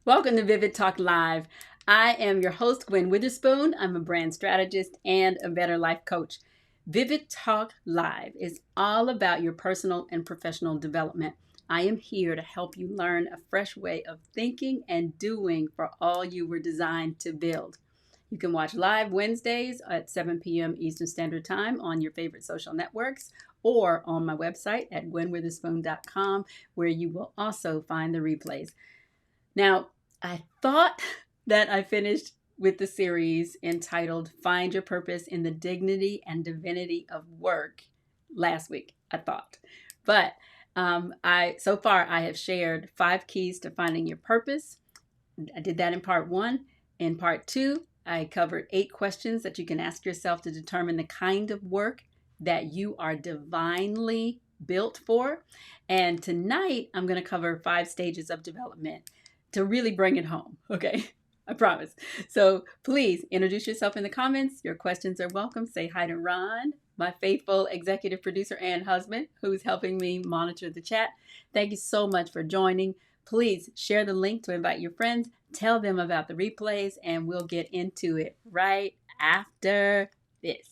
Welcome to Vivid Talk Live. I am your host, Gwen Witherspoon. I'm a brand strategist and a better life coach. Vivid Talk Live is all about your personal and professional development. I am here to help you learn a fresh way of thinking and doing for all you were designed to build. You can watch live Wednesdays at 7 p.m. Eastern Standard Time on your favorite social networks or on my website at gwenwitherspoon.com, where you will also find the replays. Now, I thought that I finished with the series entitled Find Your Purpose in the Dignity and Divinity of Work last week, I thought. But so far I have shared 5 keys to finding your purpose. I did that in part 1. In part 2, I covered 8 questions that you can ask yourself to determine the kind of work that you are divinely built for. And tonight I'm going to cover 5 stages of development to really bring it home. Okay, I promise. So please introduce yourself in the comments. Your questions are welcome. Say hi to Ron, my faithful executive producer and husband, who's helping me monitor the chat. Thank you so much for joining. Please share the link to invite your friends. Tell them about the replays, and we'll get into it right after this.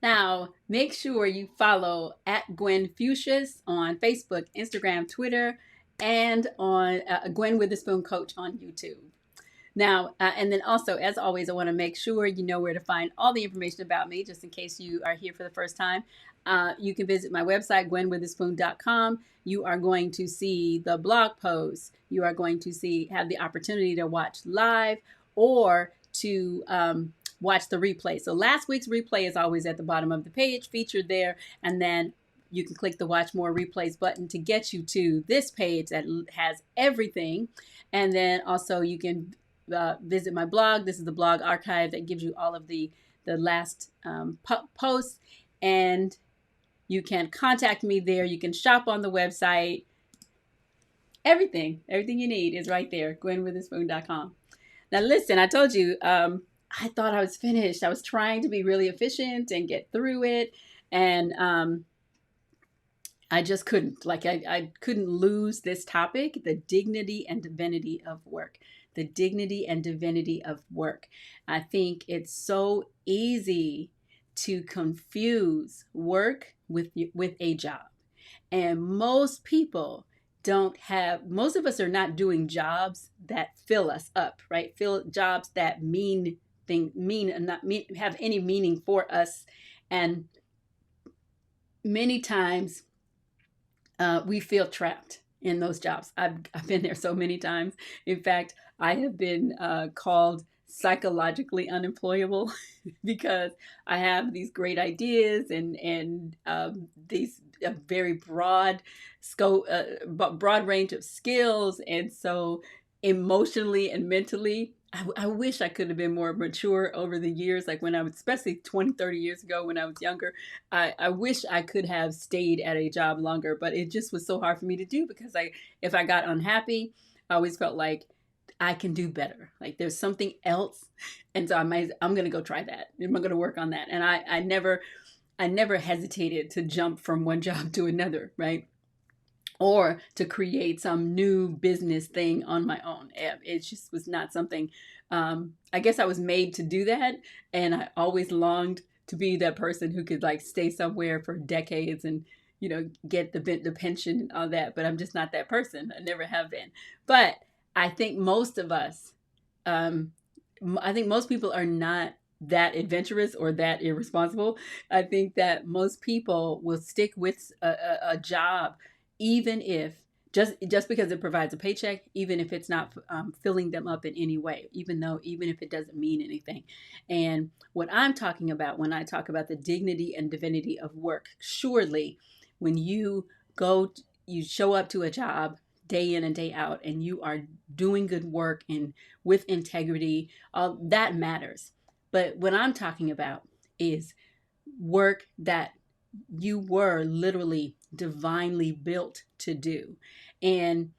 Now, make sure you follow at Gwen Fuchsias on Facebook, Instagram, Twitter, and on Gwen Witherspoon Coach on YouTube. Now, and then also, as always, I want to make sure you know where to find all the information about me, just in case you are here for the first time. You can visit my website, gwenwitherspoon.com. You are going to see the blog posts. You are going to have the opportunity to watch live or to watch the replay. So last week's replay is always at the bottom of the page, featured there, and then you can click the Watch More Replays button to get you to this page that has everything. And then also you can visit my blog. This is the blog archive that gives you all of the last posts, and you can contact me there. You can shop on the website. Everything you need is right there, gwenwitherspoon.com. Now listen, I told you, I thought I was finished. I was trying to be really efficient and get through it, and I just couldn't. I couldn't lose this topic, the dignity and divinity of work. The dignity and divinity of work. I think it's so easy to confuse work with a job. And most people most of us are not doing jobs that fill us up, right? Fill jobs that have any meaning for us. And many times we feel trapped in those jobs. I've been there so many times. In fact, I have been called psychologically unemployable because I have these great ideas and these very broad scope, broad range of skills, and so emotionally and mentally, I wish I could have been more mature over the years, like when I was, especially 20, 30 years ago when I was younger. I wish I could have stayed at a job longer, but it just was so hard for me to do because if I got unhappy, I always felt like I can do better. Like there's something else. And so I'm going to go try that. I'm going to work on that. And I never hesitated to jump from one job to another, right? Or to create some new business thing on my own. It just was not something, I guess I was made to do that. And I always longed to be that person who could like stay somewhere for decades and, get the pension and all that. But I'm just not that person. I never have been. But I think most of us, I think most people are not that adventurous or that irresponsible. I think that most people will stick with a job even if just because it provides a paycheck, even if it's not filling them up in any way, even if it doesn't mean anything. And what I'm talking about when I talk about the dignity and divinity of work, surely when you show up to a job day in and day out, and you are doing good work and with integrity, that matters. But what I'm talking about is work that you were literally divinely built to do. And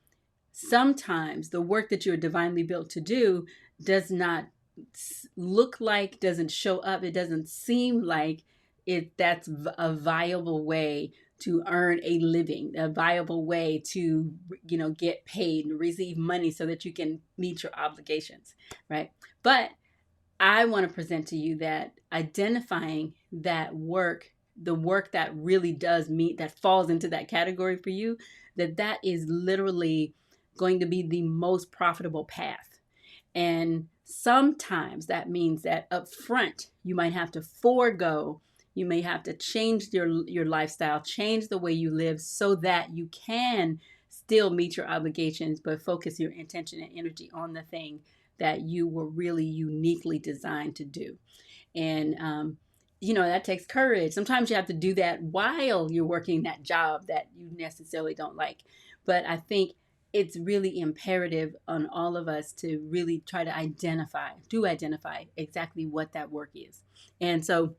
sometimes the work that you're divinely built to do does not look like, doesn't show up, it doesn't seem like that's a viable way to earn a living, a viable way to, get paid and receive money so that you can meet your obligations, right? But I want to present to you that identifying that work, the work that really does meet, that falls into that category for you, that is literally going to be the most profitable path. And sometimes that means that up front, you might have to forego, you may have to change your lifestyle, change the way you live so that you can still meet your obligations, but focus your intention and energy on the thing that you were really uniquely designed to do. And, that takes courage. Sometimes you have to do that while you're working that job that you necessarily don't like. But I think it's really imperative on all of us to really try to identify exactly what that work is. And so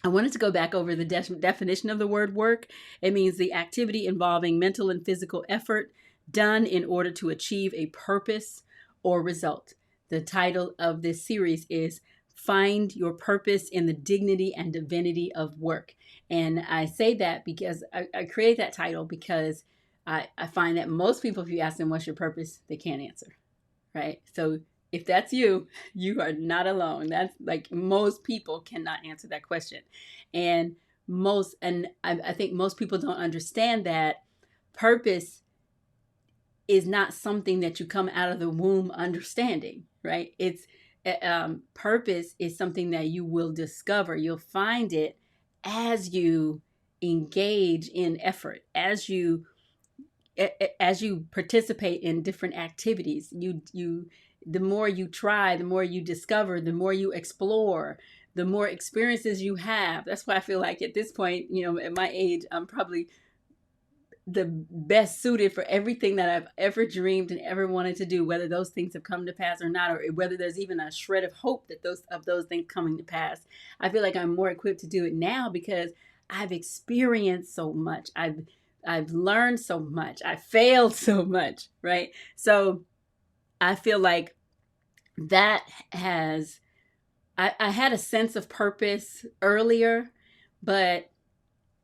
I wanted to go back over the definition of the word work. It means the activity involving mental and physical effort done in order to achieve a purpose or result. The title of this series is Find Your Purpose in the Dignity and Divinity of Work. And I say that because I create that title because I find that most people, if you ask them what's your purpose, they can't answer, right? So if that's you, you are not alone. That's like most people cannot answer that question. And I think most people don't understand that purpose is not something that you come out of the womb understanding, right? It's purpose is something that you will discover. You'll find it as you engage in effort, as you participate in different activities. The more you try, the more you discover, the more you explore, the more experiences you have. That's why I feel like at this point, at my age, I'm probably the best suited for everything that I've ever dreamed and ever wanted to do, whether those things have come to pass or not, or whether there's even a shred of hope that those things coming to pass. I feel like I'm more equipped to do it now because I've experienced so much. I've learned so much. I failed so much, right? So I feel like that I had a sense of purpose earlier, but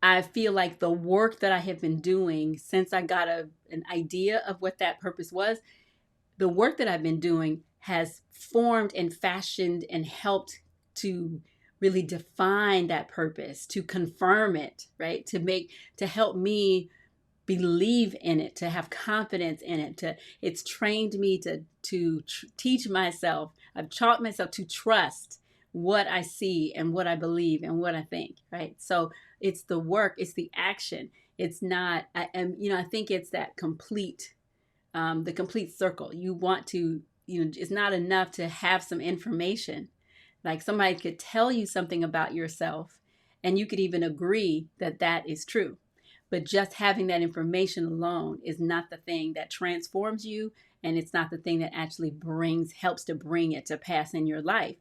I feel like the work that I have been doing since I got an idea of what that purpose was, the work that I've been doing has formed and fashioned and helped to really define that purpose, to confirm it, right? To help me believe in it, to have confidence in it. It's trained me to teach myself. I've taught myself to trust what I see and what I believe and what I think, right? So it's the work, it's the action. It's not, I think it's that the complete circle. You want to, it's not enough to have some information. Like somebody could tell you something about yourself and you could even agree that that is true. But just having that information alone is not the thing that transforms you, and it's not the thing that actually helps to bring it to pass in your life.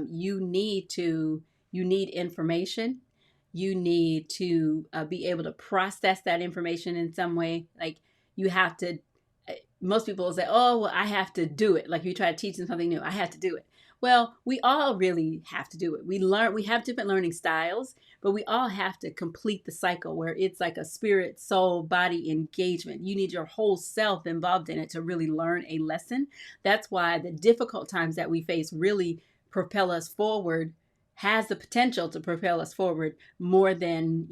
You need information. You need to be able to process that information in some way. Like you have to. Most people will say, "Oh, well, I have to do it." Like you try to teach them something new, I have to do it. Well, we all really have to do it. We have different learning styles, but we all have to complete the cycle where it's like a spirit, soul, body engagement. You need your whole self involved in it to really learn a lesson. That's why the difficult times that we face really propel us forward, has the potential to propel us forward more than,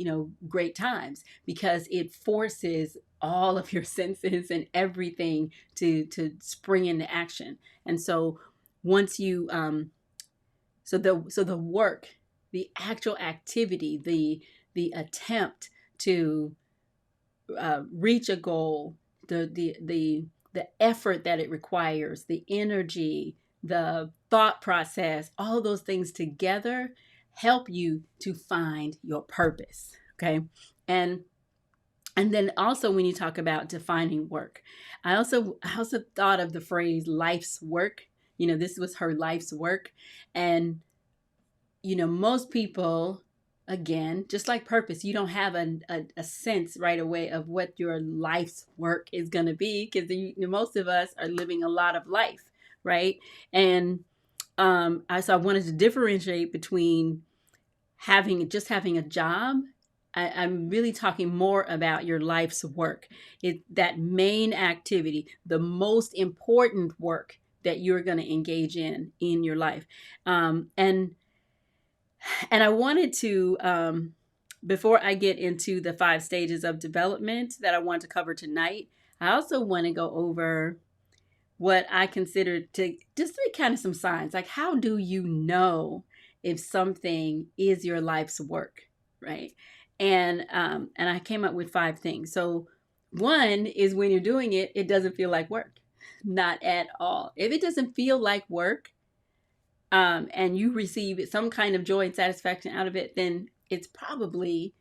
great times, because it forces all of your senses and everything to spring into action. And so once you so the work, the actual activity, the attempt to reach a goal, the effort that it requires, the energy, the thought process, all those things together help you to find your purpose. Okay. And And then also when you talk about defining work, I also thought of the phrase life's work. This was her life's work. And most people, again, just like purpose, you don't have a sense right away of what your life's work is going to be, because most of us are living a lot of life, right? And so I wanted to differentiate between having a job. I'm really talking more about your life's work. That main activity, the most important work that you're going to engage in your life. And I wanted to, before I get into the 5 stages of development that I want to cover tonight, I also want to go over what I consider to just be kind of some signs. Like, how do you know if something is your life's work, right? And I came up with 5 things. So one is when you're doing it, it doesn't feel like work, not at all. If it doesn't feel like work, and you receive some kind of joy and satisfaction out of it, then it's probably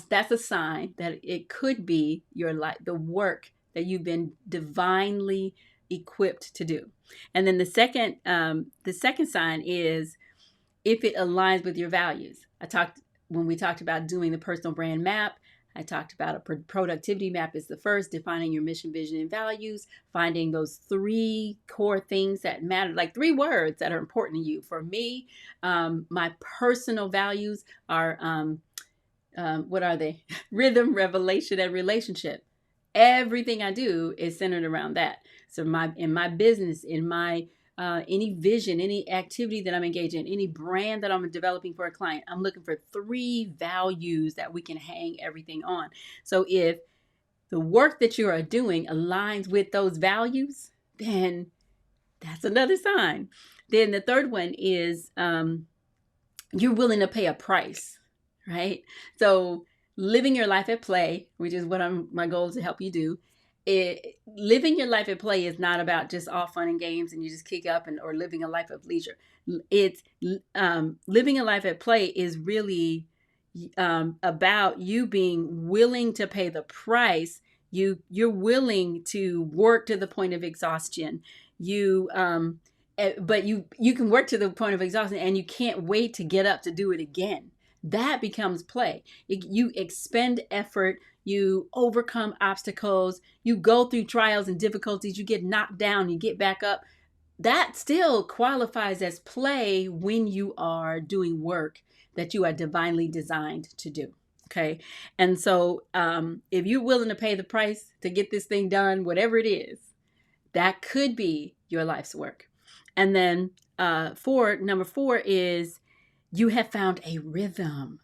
that's a sign that it could be your life, the work that you've been divinely equipped to do. And then the second sign is if it aligns with your values. When we talked about doing the personal brand map, I talked about a productivity map is the first, defining your mission, vision, and values, finding those 3 core things that matter, like 3 words that are important to you. For me, my personal values are, what are they? Rhythm, revelation, and relationship. Everything I do is centered around that. So in my business, in my any vision, any activity that I'm engaged in, any brand that I'm developing for a client, I'm looking for 3 values that we can hang everything on. So if the work that you are doing aligns with those values, then that's another sign. Then the third one is you're willing to pay a price, right? So living your life at play, which is what my goal is to help you do. Living your life at play is not about just all fun and games and you just kick up or living a life of leisure. It's living a life at play is really about you being willing to pay the price. You're willing to work to the point of exhaustion. But you can work to the point of exhaustion and you can't wait to get up to do it again. That becomes play. You expend effort, you overcome obstacles, you go through trials and difficulties, you get knocked down, you get back up. That still qualifies as play when you are doing work that you are divinely designed to do. Okay. And so if you're willing to pay the price to get this thing done, whatever it is, that could be your life's work. And then number 4 is you have found a rhythm.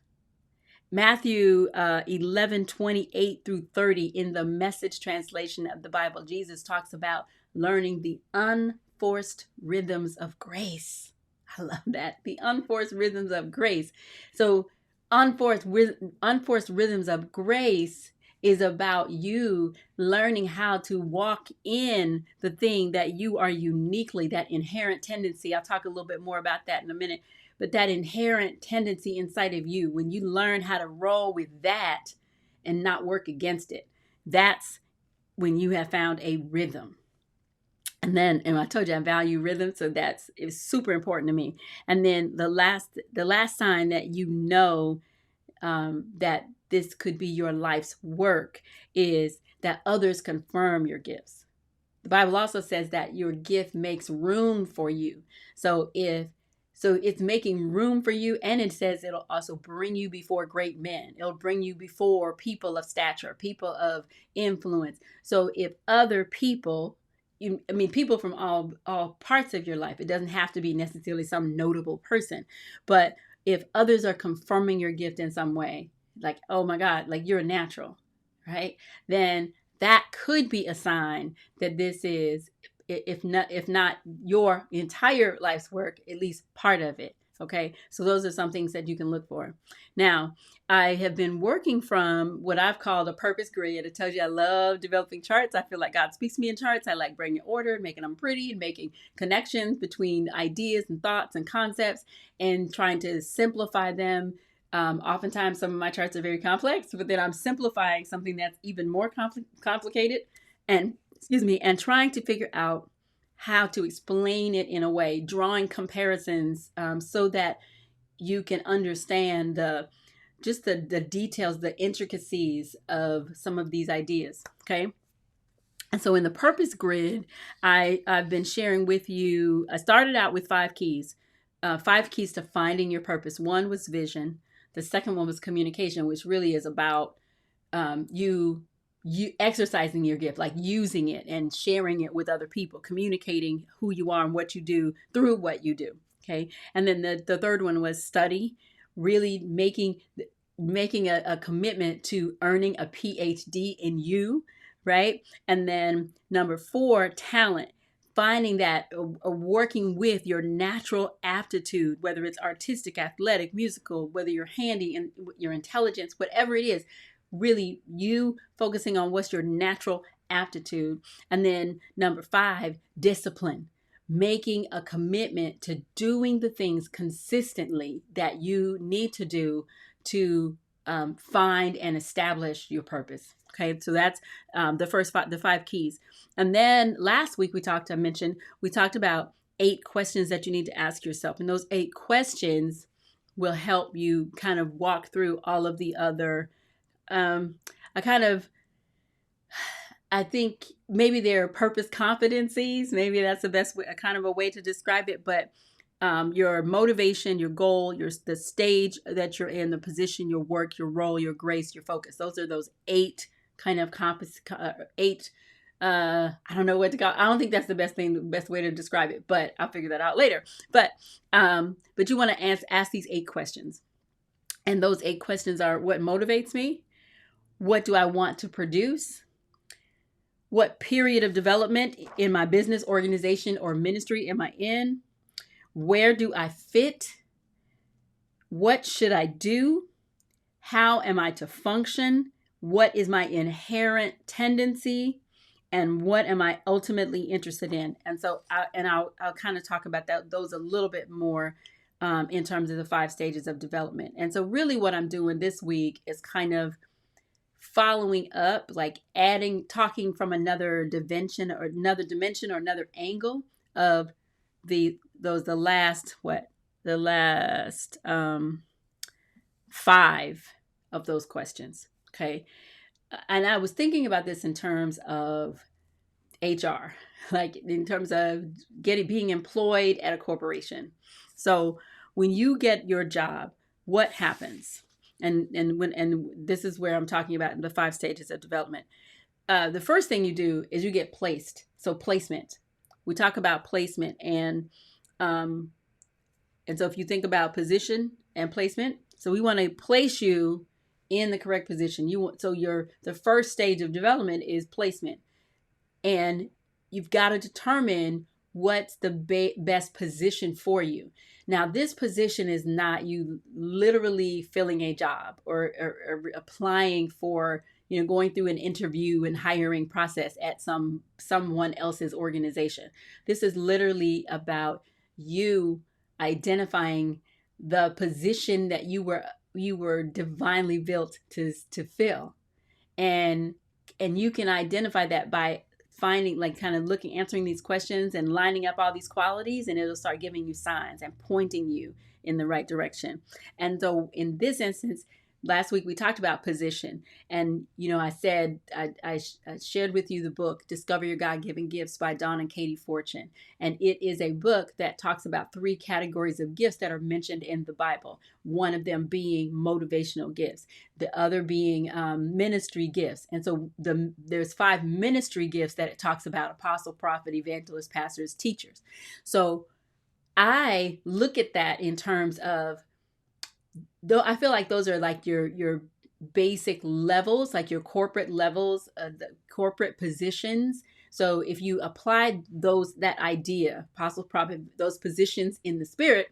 Matthew 11:28 through 30 in the Message translation of the Bible, Jesus talks about learning the unforced rhythms of grace. I love that. The unforced rhythms of grace. So unforced rhythms of grace is about you learning how to walk in the thing that you are uniquely, that inherent tendency. I'll talk a little bit more about that in a minute. But that inherent tendency inside of you, when you learn how to roll with that and not work against it, that's when you have found a rhythm. And I told you I value rhythm, so it's super important to me. And then the last sign that you know that this could be your life's work is that others confirm your gifts. The Bible also says that your gift makes room for you. So it's making room for you, and it says it'll also bring you before great men. It'll bring you before people of stature, people of influence. So if other people, people from all parts of your life, it doesn't have to be necessarily some notable person, but if others are confirming your gift in some way, like, oh my God, like you're a natural, right? Then that could be a sign that this is, if not your entire life's work, at least part of it. Okay. So those are some things that you can look for. Now, I have been working from what I've called a purpose grid. I told you I love developing charts. I feel like God speaks to me in charts. I like bringing order, making them pretty, and making connections between ideas and thoughts and concepts and trying to simplify them Oftentimes, some of my charts are very complex, but then I'm simplifying something that's even more complicated, and excuse me, and trying to figure out how to explain it in a way, drawing comparisons, so that you can understand the details, the intricacies of some of these ideas. Okay. And so in the purpose grid, I've been sharing with you, I started out with 5 keys, 5 keys to finding your purpose. One was vision. The second one was communication, which really is about you exercising your gift, like using it and sharing it with other people, communicating who you are and what you do through what you do. Okay. And then the third one was study, really making a commitment to earning a PhD in you, right? And then number 4, talent, finding that working with your natural aptitude, whether it's artistic, athletic, musical, whether you're handy and your intelligence, whatever it is, really you focusing on what's your natural aptitude. And then number 5, discipline, making a commitment to doing the things consistently that you need to do to find and establish your purpose. Okay, so that's the 5 keys. And then last week we talked about 8 questions that you need to ask yourself. And those 8 questions will help you kind of walk through all of the other, I think maybe they're purpose competencies. Maybe that's the best way, kind of a way to describe it. But your motivation, your goal, the stage that you're in, the position, your work, your role, your grace, your focus. Those are those 8 kind of 8. I don't know what to call. I don't think that's the best way to describe it, but I'll figure that out later. But you want to ask these 8 questions, and those 8 questions are: what motivates me? What do I want to produce? What period of development in my business, organization, or ministry am I in? Where do I fit? What should I do? How am I to function? What is my inherent tendency? And what am I ultimately interested in? And so, I'll kind of talk about those a little bit more in terms of the 5 stages of development. And so really what I'm doing this week is kind of following up, like talking from another dimension or another angle of the last 5 of those questions. Okay. And I was thinking about this in terms of HR, like in terms of being employed at a corporation. So when you get your job, what happens? And this is where I'm talking about the 5 stages of development. The first thing you do is you get placed. So placement. We talk about placement, and so if you think about position and placement, so we want to place you in the correct position. The first stage of development is placement, and you've got to determine what's the best position for you. Now, this position is not you literally filling a job or applying for, going through an interview and hiring process at someone else's organization. This is literally about you identifying the position that you were divinely built to fill, and you can identify that by finding, like, kind of answering these questions and lining up all these qualities, and it'll start giving you signs and pointing you in the right direction. And so in this instance, last week we talked about position, and I said I shared with you the book Discover Your God-Given Gifts by Dawn and Katie Fortune, and it is a book that talks about 3 categories of gifts that are mentioned in the Bible. One of them being motivational gifts, the other being ministry gifts. And so there's 5 ministry gifts that it talks about: apostle, prophet, evangelist, pastors, teachers. So I look at that in terms of, though I feel like those are like your basic levels, like your corporate levels, the corporate positions. So if you applied that idea, apostle, prophet, those positions in the spirit,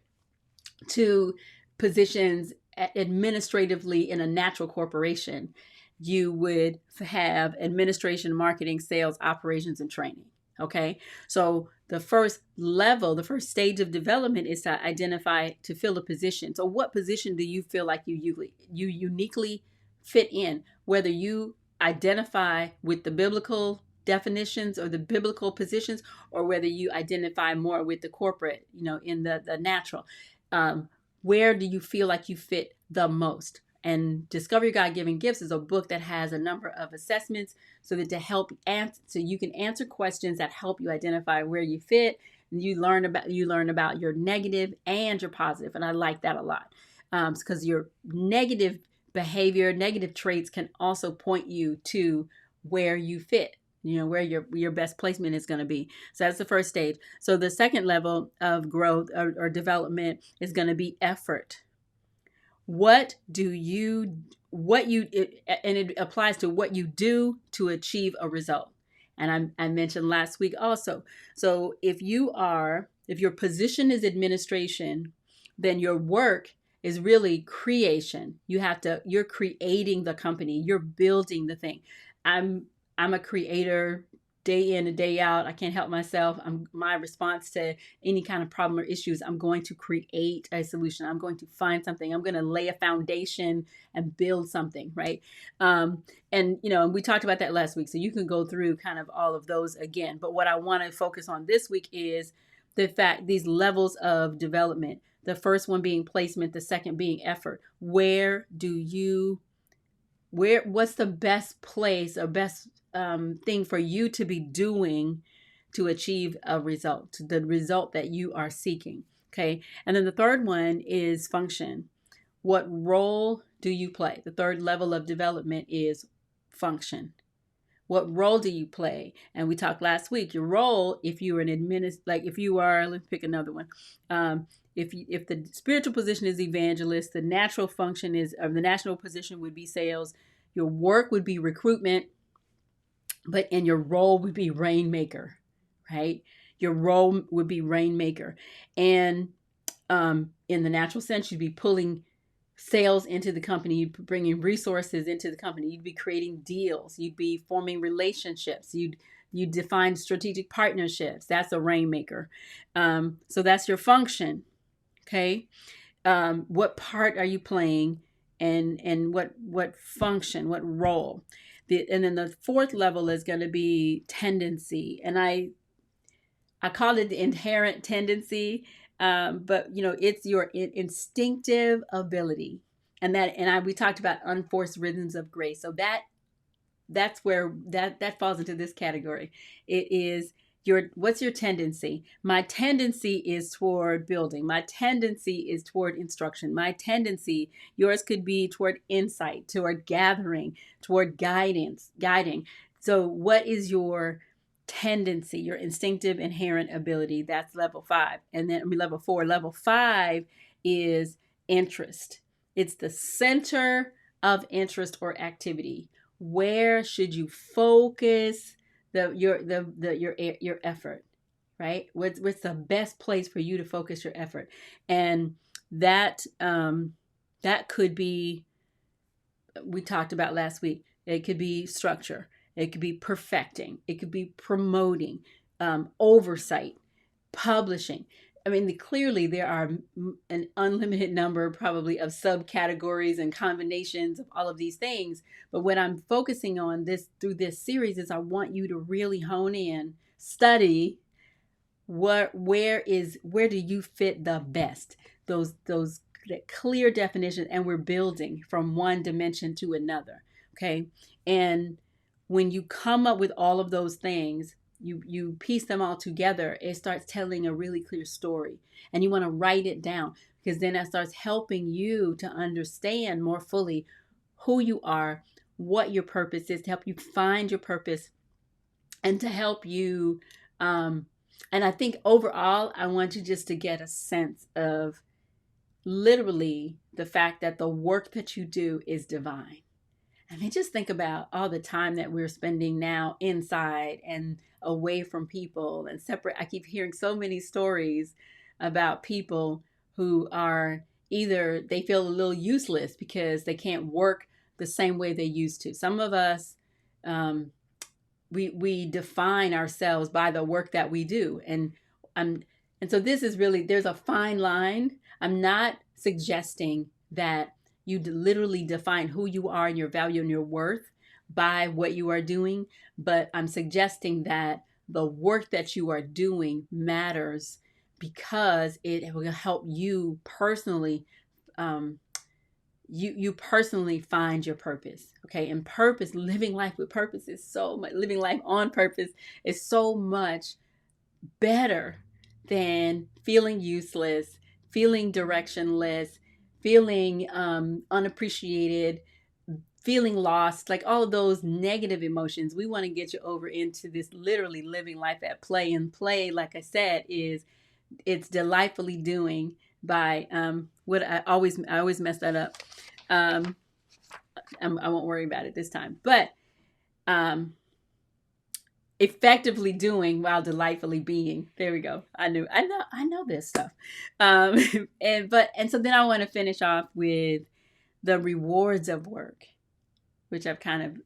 to positions administratively in a natural corporation, you would have administration, marketing, sales, operations, and training. Okay. So the first level, the first stage of development is to identify, to fill a position. So what position do you feel like you uniquely fit in? Whether you identify with the biblical definitions or the biblical positions, or whether you identify more with the corporate, in the natural. Um, where do you feel like you fit the most? And Discover Your God-Given Gifts is a book that has a number of assessments so that to help answer, so you can answer questions that help you identify where you fit. And you learn about your negative and your positive, and I like that a lot, because your negative behavior, negative traits can also point you to where you fit. Where your best placement is going to be. So that's the first stage. So the second level of growth or development is going to be effort. And it applies to what you do to achieve a result. And I mentioned last week also. So if your position is administration, then your work is really creation. You're creating the company, you're building the thing. I'm a creator day in and day out. I can't help myself. My response to any kind of problem or issues, I'm going to create a solution. I'm going to find something. I'm going to lay a foundation and build something, right? And we talked about that last week, so you can go through kind of all of those again. But what I want to focus on this week is the fact, these levels of development. The first one being placement, the second being effort. What's the best place or best thing for you to be doing to achieve a result, the result that you are seeking? Okay. And then the third one is function. What role do you play? The third level of development is function. What role do you play? And we talked last week, your role, if you are let's pick another one. If the spiritual position is evangelist, the natural function the national position would be sales. Your work would be recruitment, and your role would be rainmaker, right? Your role would be rainmaker. And in the natural sense, you'd be pulling sales into the company, you'd be bringing resources into the company, you'd be creating deals, you'd be forming relationships, you'd define strategic partnerships. That's a rainmaker. So that's your function. Okay. What part are you playing, and what function, what role? And then the fourth level is going to be tendency, and I call it the inherent tendency, but it's your instinctive ability, and we talked about unforced rhythms of grace. So that's where that falls into this category. It is what's your tendency? My tendency is toward building. My tendency is toward instruction. Yours could be toward insight, toward gathering, toward guiding. So what is your tendency, your instinctive inherent ability? That's level 5. And then level 4. Level 5 is interest. It's the center of interest or activity. Where should you focus your effort, right? What's the best place for you to focus your effort? And that could be, we talked about last week, it could be structure, it could be perfecting, it could be promoting, oversight, publishing. I mean, clearly there are an unlimited number probably of subcategories and combinations of all of these things. But what I'm focusing on through this series is I want you to really hone in, study where do you fit the best? Those clear definitions, and we're building from one dimension to another. Okay. And when you come up with all of those things, you piece them all together, it starts telling a really clear story. And you want to write it down, because then that starts helping you to understand more fully who you are, what your purpose is, to help you find your purpose, and to help you. And I think overall, I want you just to get a sense of literally the fact that the work that you do is divine. I mean, just think about all the time that we're spending now inside and away from people and separate. I keep hearing so many stories about people who are either they feel a little useless because they can't work the same way they used to. Some of us we define ourselves by the work that we do. I'm and so this is really, there's a fine line. I'm not suggesting that you literally define who you are and your value and your worth by what you are doing, but I'm suggesting that the work that you are doing matters because it will help you personally, um, you personally find your purpose. Okay, and purpose, living life with purpose is so much, living life on purpose is so much better than feeling useless, feeling directionless, feeling unappreciated, feeling lost, like all of those negative emotions. We want to get you over into this literally living life at play. And play, like I said, is it's delightfully doing by what I always mess that up. um I won't worry about it this time, but um effectively doing while delightfully being. There we go. I know this stuff. um and so then I want to finish off with the rewards of work, which I've kind of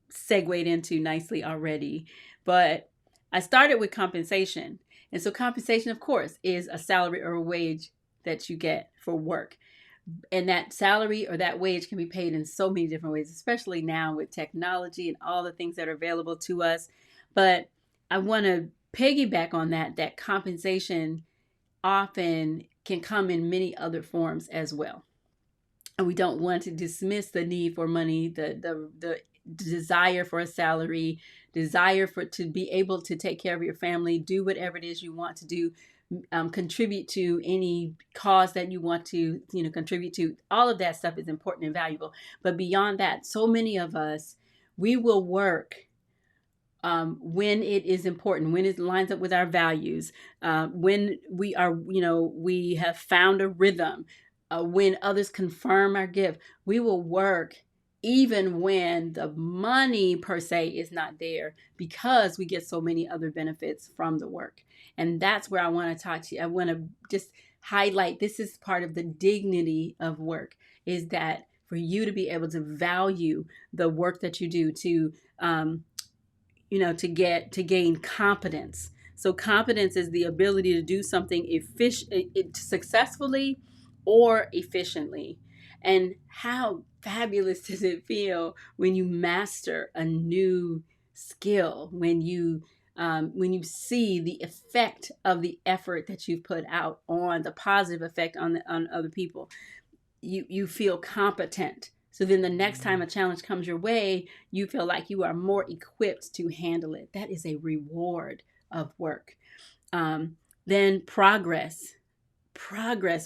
segued into nicely already. But I started with compensation. And so compensation, of course, is a salary or a wage that you get for work. And that salary or that wage can be paid in so many different ways, especially now with technology and all the things that are available to us. But I want to piggyback on that compensation often can come in many other forms as well. And we don't want to dismiss the need for money, the desire for a salary, desire for to be able to take care of your family, do whatever it is you want to do, contribute to any cause that you want to, contribute to. All of that stuff is important and valuable. But beyond that, so many of us, we will work when it is important, when it lines up with our values, when we are, we have found a rhythm, when others confirm our gift, we will work even when the money per se is not there because we get so many other benefits from the work. And that's where I want to talk to you. I want to just highlight this is part of the dignity of work, is that for you to be able to value the work that you do, to gain competence. So competence is the ability to do something successfully or efficiently. And how fabulous does it feel when you master a new skill, when you see the effect of the effort that you've put out, on the positive effect on other people. You feel competent. So then the next time a challenge comes your way, you feel like you are more equipped to handle it. That is a reward of work. Then progress,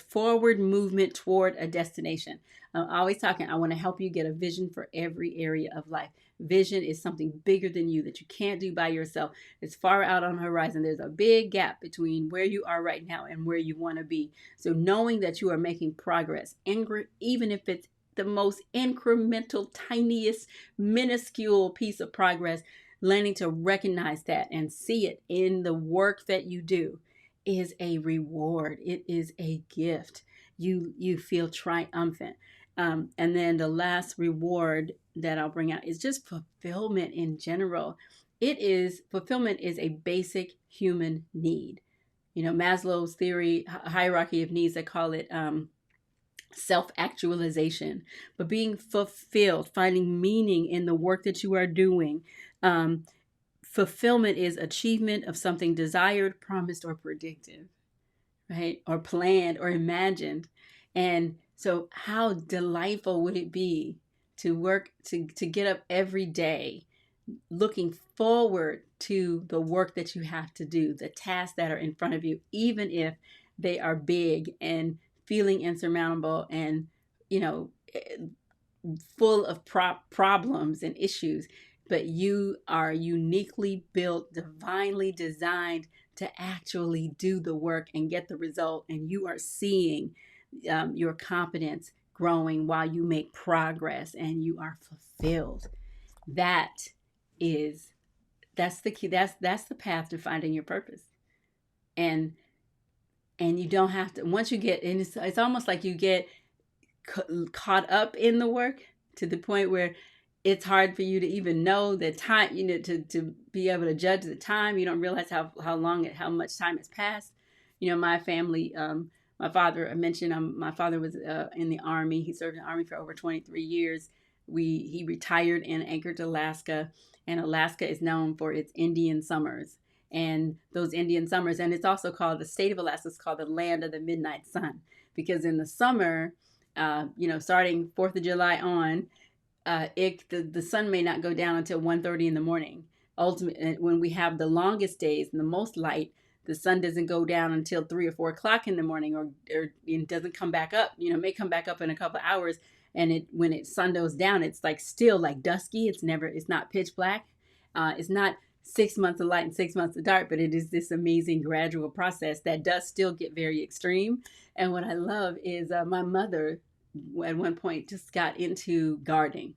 forward movement toward a destination. I'm always talking, I want to help you get a vision for every area of life. Vision is something bigger than you that you can't do by yourself. It's far out on the horizon. There's a big gap between where you are right now and where you want to be. So knowing that you are making progress, even if it's the most incremental, tiniest, minuscule piece of progress, learning to recognize that and see it in the work that you do is a reward. It is a gift. You feel triumphant. And then the last reward that I'll bring out is just fulfillment in general. Fulfillment is a basic human need. Maslow's theory, hierarchy of needs, they call it self-actualization. But being fulfilled, finding meaning in the work that you are doing. Fulfillment is achievement of something desired, promised, or predicted, right? Or planned or imagined. And so how delightful would it be to work, to get up every day looking forward to the work that you have to do, the tasks that are in front of you, even if they are big and feeling insurmountable and, full of problems and issues, but you are uniquely built, divinely designed to actually do the work and get the result. And you are seeing your confidence growing while you make progress and you are fulfilled. That is, that's the key. That's the path to finding your purpose. And you don't have to, once you get, and it's almost like you get caught up in the work to the point where it's hard for you to even know the time, to be able to judge the time. You don't realize how much time has passed. My family, my father, I mentioned, my father was in the Army. He served in the Army for over 23 years. He retired in Anchorage, Alaska, and Alaska is known for its Indian summers. And those Indian summers, and it's also called, the state of Alaska is called the land of the midnight sun, because in the summer, starting 4th of July on, the sun may not go down until 1:30 in the morning. Ultimately, when we have the longest days and the most light, the sun doesn't go down until 3 or 4 o'clock in the morning, or it doesn't come back up. May come back up in a couple of hours. And when sun goes down, it's like still like dusky. It's not pitch black. It's not 6 months of light and 6 months of dark, but it is this amazing gradual process that does still get very extreme. And what I love is my mother at one point just got into gardening,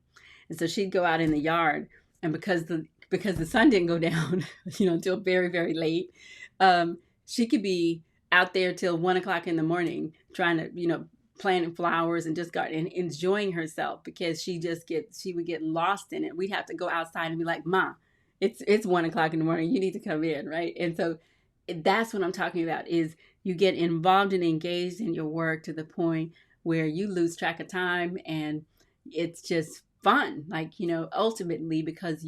and so she'd go out in the yard, and because the sun didn't go down until very, very late, she could be out there till 1 o'clock in the morning trying to planting flowers and just garden and enjoying herself, because she would get lost in it. We'd have to go outside and be like, "Ma, it's 1 o'clock in the morning, you need to come in," right? And so that's what I'm talking about, is you get involved and engaged in your work to the point where you lose track of time, and it's just fun, ultimately, because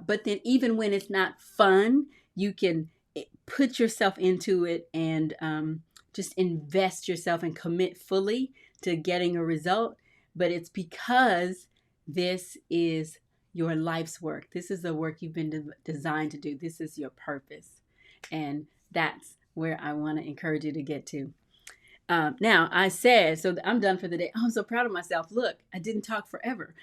but then even when it's not fun, you can put yourself into it and just invest yourself and commit fully to getting a result. But it's because this is your life's work. This is the work you've been designed to do. This is your purpose. And that's where I want to encourage you to get to. Now, I said, so I'm done for the day. Oh, I'm so proud of myself. Look, I didn't talk forever.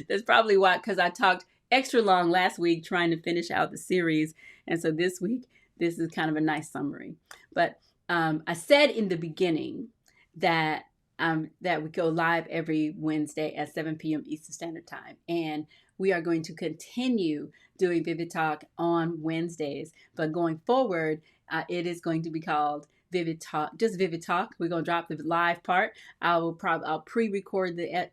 That's probably why, because I talked extra long last week trying to finish out the series. And so this week, this is kind of a nice summary. But I said in the beginning that we go live every Wednesday at 7 p.m. Eastern Standard Time. And we are going to continue doing Vivid Talk on Wednesdays. But going forward, it is going to be called Vivid Talk, just Vivid Talk. We're gonna drop the live part. I'll pre-record the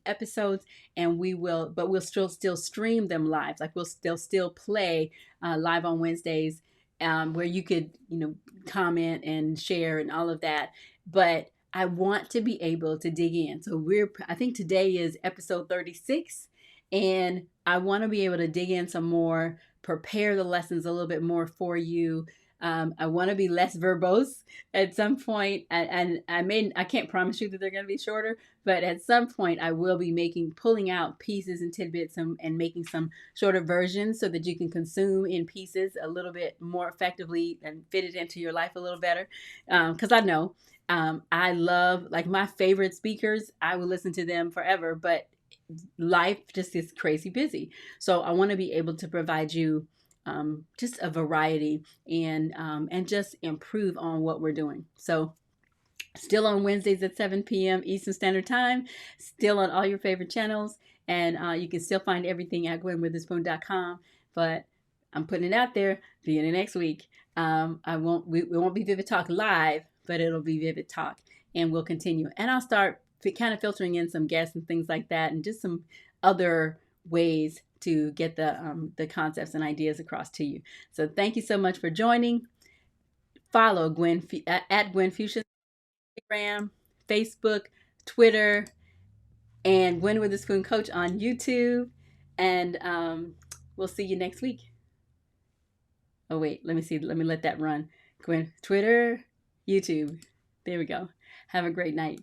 episodes, and we'll still stream them live. Like they'll still play live on Wednesdays, where you could comment and share and all of that. But I want to be able to dig in. So I think today is episode 36, and I want to be able to dig in some more, prepare the lessons a little bit more for you. I want to be less verbose at some point, and I can't promise you that they're going to be shorter, but at some point I will be pulling out pieces and tidbits and making some shorter versions so that you can consume in pieces a little bit more effectively and fit it into your life a little better. Because I know I love, like, my favorite speakers. I will listen to them forever, but life just is crazy busy. So I want to be able to provide you just a variety and just improve on what we're doing. So still on Wednesdays at 7 p.m. Eastern Standard Time, still on all your favorite channels, and you can still find everything at gwenwitherspoon.com. But I'm putting it out there, beginning next week. We won't be Vivid Talk live, but it'll be Vivid Talk, and we'll continue. And I'll start kind of filtering in some guests and things like that, and just some other ways to get the concepts and ideas across to you. So thank you so much for joining. Follow Gwen at Gwen Fuchsia, Instagram, Facebook, Twitter, and Gwen Witherspoon Coach on YouTube. And we'll see you next week. Oh wait, let me let that run. Gwen, Twitter, YouTube. There we go. Have a great night.